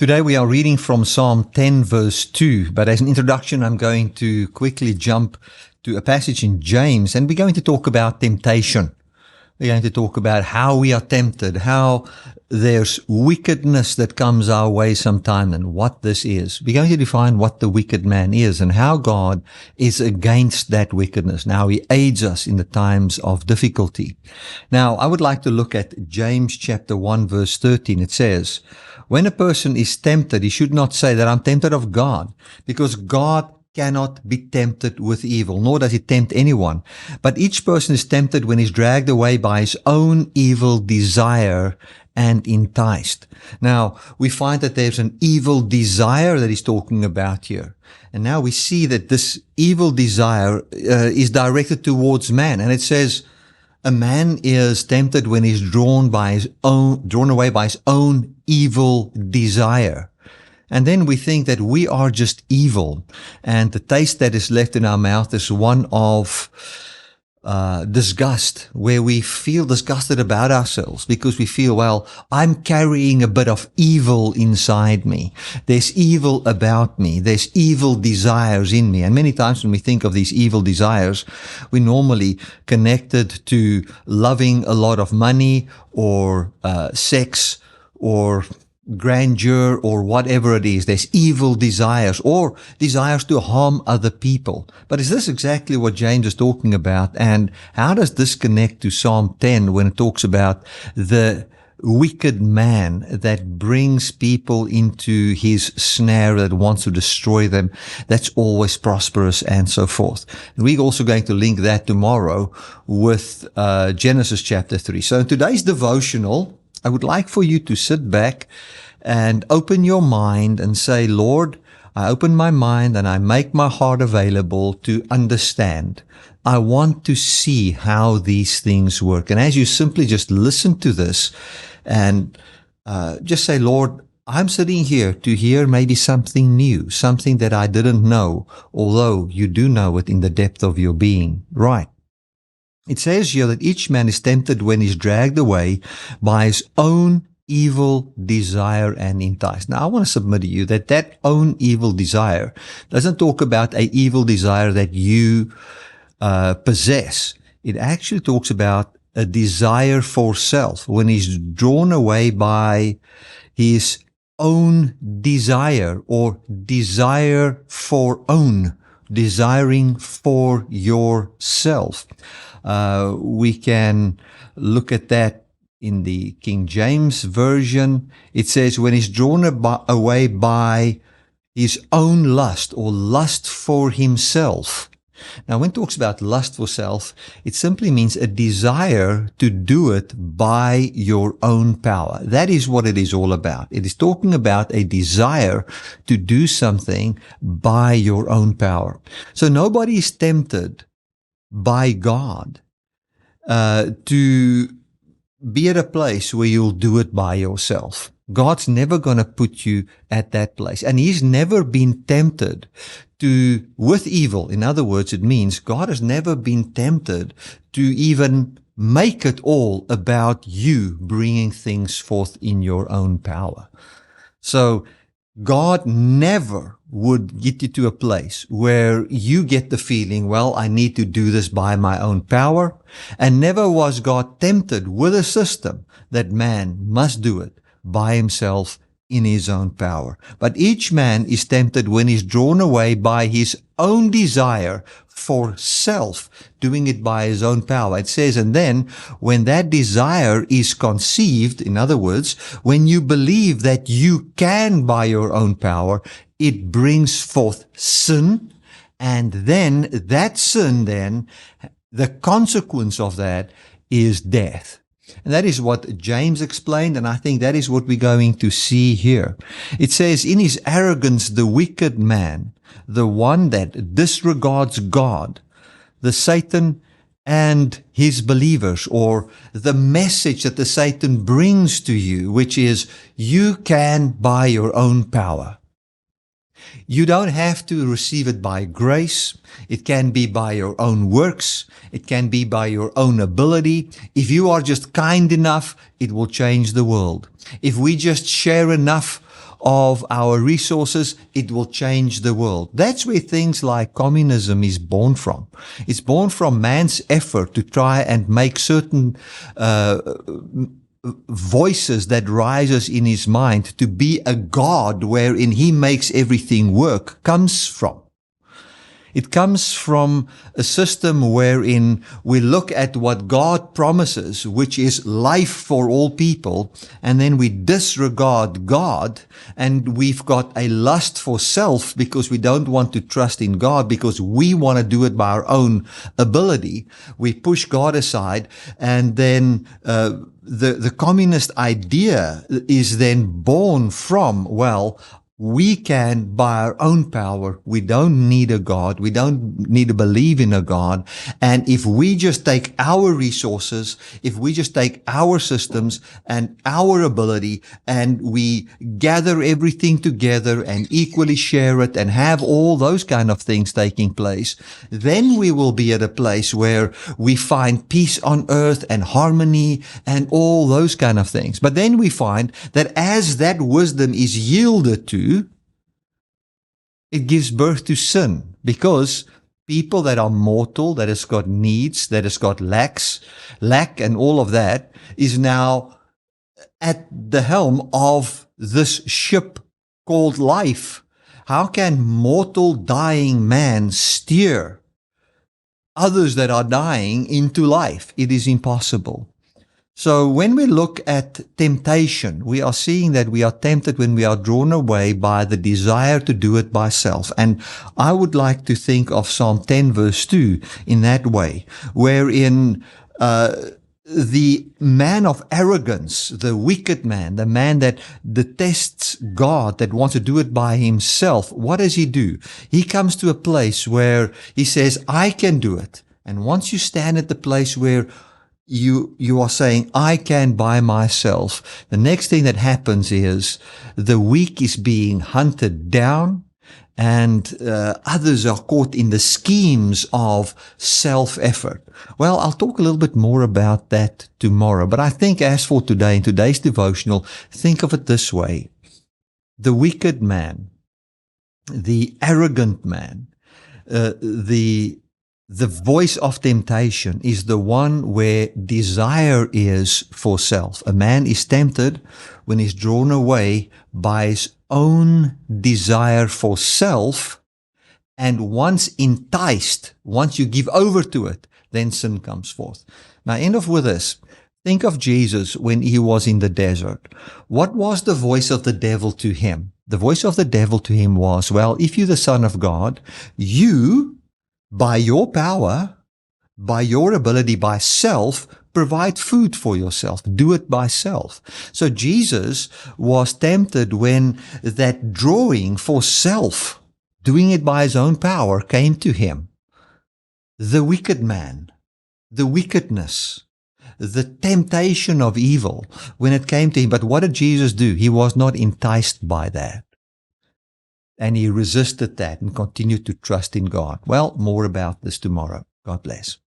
Today we are reading from Psalm 10 verse 2, but as an introduction I'm going to quickly jump to a passage in James, and we're going to talk about temptation. We're going to talk about how we are tempted, how there's wickedness that comes our way sometime, and what this is. We're going to define what the wicked man is and how God is against that wickedness. Now He aids us in the times of difficulty. Now I would like to look at James chapter 1 verse 13. It says, when a person is tempted, he should not say that I'm tempted of God, because God cannot be tempted with evil, nor does He tempt anyone. But each person is tempted when he's dragged away by his own evil desire and enticed. Now, we find that there's an evil desire that He's talking about here. And now we see that this evil desire is directed towards man. And it says, a man is tempted when he's drawn away by his own evil desire. And then we think that we are just evil, and the taste that is left in our mouth is one of disgust, where we feel disgusted about ourselves because we feel, well, I'm carrying a bit of evil inside me. There's evil about me. There's evil desires in me. And many times when we think of these evil desires, we normally connected to loving a lot of money or sex or grandeur or whatever it is. There's evil desires or desires to harm other people. But is this exactly what James is talking about? And how does this connect to Psalm 10 when it talks about the wicked man that brings people into his snare, that wants to destroy them, that's always prosperous, and so forth? And we're also going to link that tomorrow with Genesis chapter 3. So in today's devotional, I would like for you to sit back and open your mind and say, Lord, I open my mind and I make my heart available to understand. I want to see how these things work. And as you simply just listen to this and just say, Lord, I'm sitting here to hear maybe something new, something that I didn't know, although you do know it in the depth of your being. Right. It says here that each man is tempted when he's dragged away by his own evil desire and enticed. Now, I want to submit to you that that own evil desire doesn't talk about an evil desire that you possess. It actually talks about a desire for self, when he's drawn away by his own desire or desire for own, desiring for yourself. We can look at that in the King James Version. It says, when he's drawn away by his own lust or lust for himself. Now, when it talks about lust for self, it simply means a desire to do it by your own power. That is what it is all about. It is talking about a desire to do something by your own power. So nobody is tempted by God to be at a place where you'll do it by yourself. God's never going to put you at that place. And He's never been tempted with evil. In other words, it means God has never been tempted to even make it all about you bringing things forth in your own power. So God never would get you to a place where you get the feeling, well, I need to do this by my own power. And never was God tempted with a system that man must do it by himself in his own power. But each man is tempted when he's drawn away by his own desire for self, doing it by his own power. It says, and then when that desire is conceived, in other words, when you believe that you can by your own power, it brings forth sin. And then that sin, the consequence of that is death. And that is what James explained, and I think that is what we're going to see here. It says, in his arrogance, the wicked man, the one that disregards God, the Satan and his believers, or the message that the Satan brings to you, which is you can by your own power. You don't have to receive it by grace. It can be by your own works. It can be by your own ability. If you are just kind enough, it will change the world. If we just share enough of our resources, it will change the world. That's where things like communism is born from. It's born from man's effort to try and make certain voices that rises in his mind to be a God wherein he makes everything work comes from. It comes from a system wherein we look at what God promises, which is life for all people, and then we disregard God, and we've got a lust for self because we don't want to trust in God because we want to do it by our own ability. We push God aside, and then the communist idea is then born from, well, we can, by our own power, we don't need a God, we don't need to believe in a God. And if we just take our resources, if we just take our systems and our ability, and we gather everything together and equally share it and have all those kind of things taking place, then we will be at a place where we find peace on earth and harmony and all those kind of things. But then we find that as that wisdom is yielded to, it gives birth to sin, because people that are mortal, that has got needs, that has got lack and all of that, is now at the helm of this ship called life. How can mortal dying man steer others that are dying into life? It is impossible. So when we look at temptation, we are seeing that we are tempted when we are drawn away by the desire to do it by self. And I would like to think of Psalm 10 verse 2 in that way, wherein the man of arrogance, the wicked man, the man that detests God, that wants to do it by himself, what does he do? He comes to a place where he says, I can do it. And once you stand at the place where you are saying, I can by myself, the next thing that happens is the weak is being hunted down, and others are caught in the schemes of self-effort. Well, I'll talk a little bit more about that tomorrow. But I think as for today, in today's devotional, think of it this way. The wicked man, the arrogant man, the voice of temptation is the one where desire is for self. A man is tempted when he's drawn away by his own desire for self, and once enticed, once you give over to it, then sin comes forth. Now, end off with this. Think of Jesus when he was in the desert. What was the voice of the devil to him? The voice of the devil to him was, well, if you're the Son of God, you, by your power, by your ability, by self, provide food for yourself. Do it by self. So Jesus was tempted when that drawing for self, doing it by his own power, came to him. The wicked man, the wickedness, the temptation of evil when it came to him. But what did Jesus do? He was not enticed by that. And he resisted that and continued to trust in God. Well, more about this tomorrow. God bless.